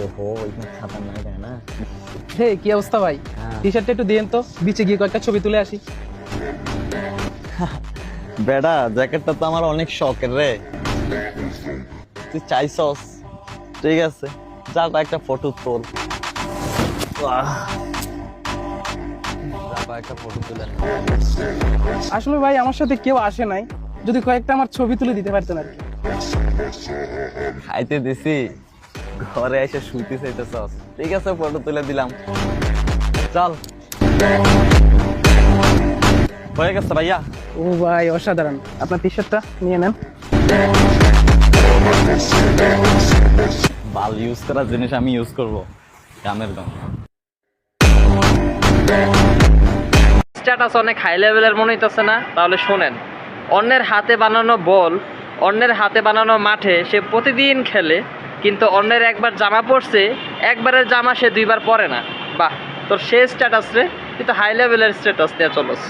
ওহো ইतना खतरनाक है ना। হে কি অবস্থা ভাই? টি শার্টটা একটু দিয়েন তো, বিচে গিয়ে কয়েকটা ছবি তুলে আসি। বেটা জ্যাকেটটা তো আমার অনেক শখের রে, তুই চাইছস, ঠিক আছে যা কয়েকটা ফটো তোল। একটা ফটো তুলে নে। আসলে ভাই আমার সাথে কেউ আসে নাই, যদি কয়েকটা আমার ছবি তুলে দিতে পারতেন আর কি। খাইতে দিছি, ঘরে এসে শুইতে চাইতেছস, ঠিক আছে ফটো তুলে দিলাম, চল। হয়ে গেছে ভাইয়া। ও ভাই অসাধারণ, আপনার টি শার্টটা নিয়ে নেন। বাল ইউজ করার জিনিস আমি ইউজ করব, গামের গাম। স্ট্যাটাস অনেক হাই লেভেলের মনে হইতেছে না? তাহলে শোনেন, অন্যের হাতে বানানো বল, অন্যের হাতে বানানো মাঠে সে প্রতিদিন খেলে, কিন্তু অন্যের একবার জামা পরছে, একবারের জামা সে দুইবার পরে না। বাহ, তোর সে স্ট্যাটাস রে, কিন্তু হাই লেভেলের স্ট্যাটাস নিয়ে চলস।